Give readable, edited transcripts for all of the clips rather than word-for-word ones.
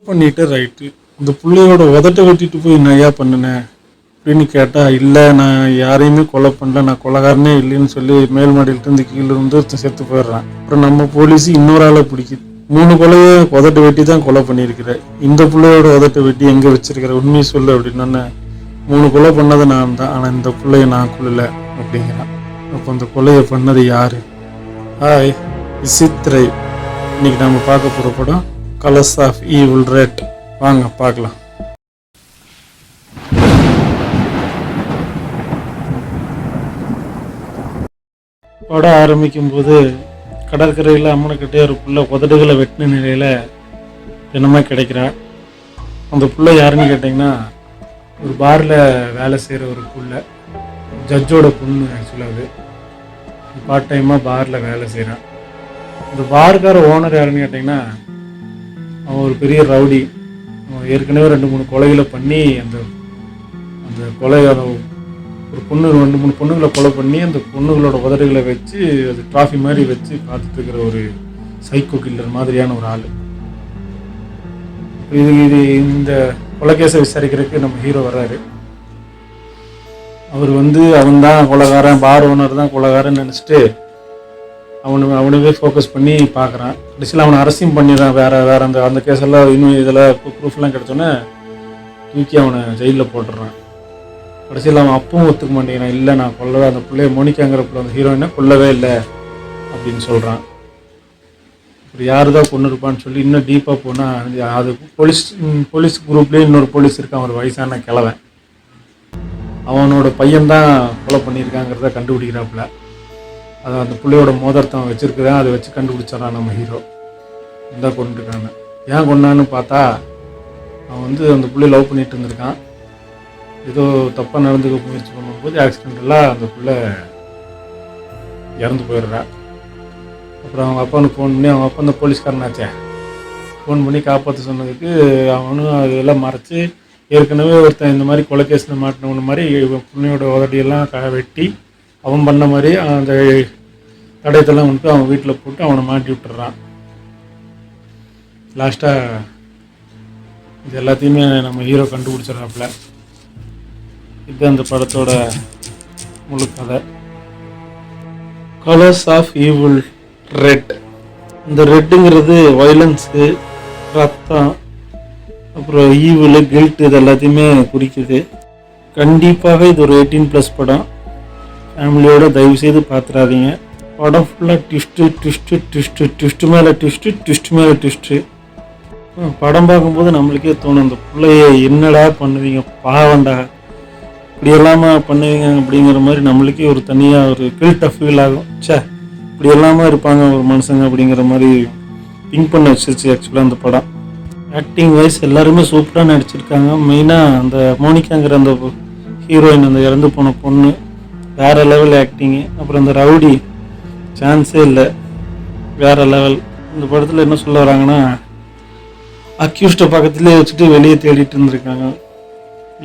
பண்ணிட்டு ரைட்டு இந்த பிள்ளையோட உதட்ட வெட்டிட்டு போய் நான் ஏன் பண்ணினேன் அப்படின்னு கேட்டால் இல்லை நான் யாரையுமே கொலை பண்ணல நான் கொலைகாரனே இல்லைன்னு சொல்லி மேல் மாடியிலிருந்து கீழே இருந்து செத்து போயிடுறான். அப்புறம் நம்ம போலீஸ் இன்னொரு ஆளை பிடிக்குது. 3 கொலையை உதட்ட வெட்டி தான் கொலை பண்ணியிருக்கிற, இந்த பிள்ளையோட உதட்ட வெட்டி எங்கே வச்சிருக்கிற உண்மையை சொல்லு அப்படின்னா 3 கொலை பண்ணது நான் தான், ஆனால் இந்த பிள்ளைய நான் கொள்ளல அப்படிங்கிறான். அப்போ அந்த கொலையை பண்ணது யாரு? ஹாய், விசித்திரை. இன்னைக்கு நம்ம பார்க்க போகிற படம் கலர்ஸ் ஆஃப் ஈவில் ரெட். வாங்க பார்க்கலாம். படம் ஆரம்பிக்கும் போது கடற்கரையில் அம்மனுக்கிட்டே ஒரு புள்ள உதடுகளை வெட்டின நிலையில் தினமாக கிடைக்கிறான். அந்த புள்ள யாருன்னு கேட்டிங்கன்னா ஒரு பாரில் வேலை செய்கிற ஒரு புள்ள, ஜட்ஜோட பொண்ணு. ஆக்சுவலாக அது பார்ட் டைமாக பாரில் வேலை செய்கிறான். அந்த பாருக்கார ஓனர் யாருன்னு கேட்டிங்கன்னா அவன் ஒரு பெரிய ரவுடி. அவன் ஏற்கனவே 2-3 கொலைகளை பண்ணி அந்த அந்த கொலை ஒரு பொண்ணு 2-3 பொண்ணுங்களை கொலை பண்ணி அந்த பொண்ணுகளோட உதடுகளை வச்சு அது ட்ராஃபி மாதிரி வச்சு பார்த்துட்டு இருக்கிற ஒரு சைக்கோ கில்லர் மாதிரியான ஒரு ஆள். இது இந்த கொலைகேசை விசாரிக்கிறதுக்கு நம்ம ஹீரோ வர்றாரு. அவர் அவன் தான் கொலைகாரன், பார் ஓனர் தான் கொலைகாரன்னு நினச்சிட்டு அவனவே ஃபோக்கஸ் பண்ணி பார்க்குறான். கடைசியில் அவனை அரசியம் பண்ணிடுறான். வேறு அந்த கேஸெல்லாம் இன்னும் இதில் ப்ரூஃப்லாம் கிடச்சோன்னே தூக்கி அவனை ஜெயிலில் போட்டுடுறான். கடைசியில் அவன் அப்பவும் ஒத்துக்க மாட்டேங்கிறான். இல்லை நான் கொல்லவே, அந்த பிள்ளைய மோனிகாங்கிற பிள்ளை அந்த ஹீரோயினை கொல்லவே இல்லை அப்படின்னு சொல்கிறான். அப்புறம் யார் தான் கொண்டு இருப்பான்னு சொல்லி இன்னும் டீப்பாக போனால் அது போலீஸ் குரூப்லேயே இன்னொரு போலீஸ் இருக்கான், ஒரு வயசான கிழவன். அவனோட பையன்தான் கொலை பண்ணியிருக்காங்கிறத கண்டுபிடிக்கிறாப்புல. அதை அந்த பிள்ளையோட மோதிரத்தை அவன் வச்சுருக்குறான், அதை வச்சு கண்டுபிடிச்சிடறான் நம்ம ஹீரோ. இந்த கொண்டுருக்காங்க. ஏன் கொண்டான்னு பார்த்தா அவன் அந்த பிள்ளைய லவ் பண்ணிட்டு இருந்திருக்கான். ஏதோ தப்பாக நடந்துக்க முயற்சி பண்ணும்போது ஆக்சிடென்டெல்லாம் அந்த பிள்ளை இறந்து போயிடுறான். அப்புறம் அவங்க அப்பாவுக்கு ஃபோன் பண்ணி, அவங்க அப்பா அந்த போலீஸ்காரனாச்சே, ஃபோன் பண்ணி காப்பாற்ற சொன்னதுக்கு அவனும் அதெல்லாம் மறைச்சி ஏற்கனவே ஒருத்தன் இந்த மாதிரி கொலை கேஸில் மாட்டினவன மாதிரி பிள்ளையோட உதடியெல்லாம் வெட்டி அவன் பண்ண மாதிரி அந்த தடயத்தெல்லாம் அவன் வீட்டில் போட்டு அவனை மாட்டி விட்டுறான். லாஸ்ட்டாக இது எல்லாத்தையுமே நம்ம ஹீரோ கண்டுபிடிச்சிடறாப்புல. இது அந்த படத்தோட முழு கதை. Colours of evil red. இந்த ரெட்டுங்கிறது வயலன்ஸு, ரத்தம், அப்புறம் ஈவில், கில்ட், இது எல்லாத்தையுமே குறிக்குது. கண்டிப்பாக இது ஒரு 18+ படம். ஃபேமிலியோடு தயவுசெய்து பார்த்துடாதீங்க. படம் ஃபுல்லாக ட்விஸ்ட்டு மேலே ட்விஸ்ட்டு. படம் பார்க்கும்போது நம்மளுக்கே தோணும், அந்த பிள்ளைய என்னடா பண்ணுவீங்க, பாவண்டா, இப்படி எல்லாமல் பண்ணுவீங்க அப்படிங்கிற மாதிரி நம்மளுக்கே ஒரு தனியாக ஒரு கில்ட்டாக ஃபீல் ஆகும். இப்படி எல்லாமே இருப்பாங்க ஒரு மனுஷங்க அப்படிங்கிற மாதிரி திங்க் பண்ண வச்சிருச்சு ஆக்சுவலாக அந்த படம். ஆக்டிங் வைஸ் எல்லாருமே சூப்பராக நடிச்சிருக்காங்க. மெயினாக அந்த மோனிகாங்கிற அந்த ஹீரோயின், அந்த இறந்து போன பொண்ணு, வேறு லெவல் ஆக்டிங்கு. அப்புறம் அந்த ரவுடி சான்ஸே இல்லை, வேறு லெவல். இந்த படத்தில் என்ன சொல்ல வராங்கன்னா, அக்யூஸ்டை பக்கத்துலேயே வச்சுட்டு வெளியே தேடிட்டு இருந்திருக்காங்க.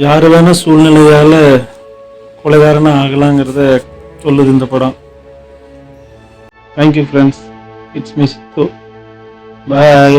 யார் வேணால் சூழ்நிலையால் கொலைகாரனாக ஆகலாங்கிறத சொல்லுது இந்த படம். Thank you friends, it's me Siddhu. Bye.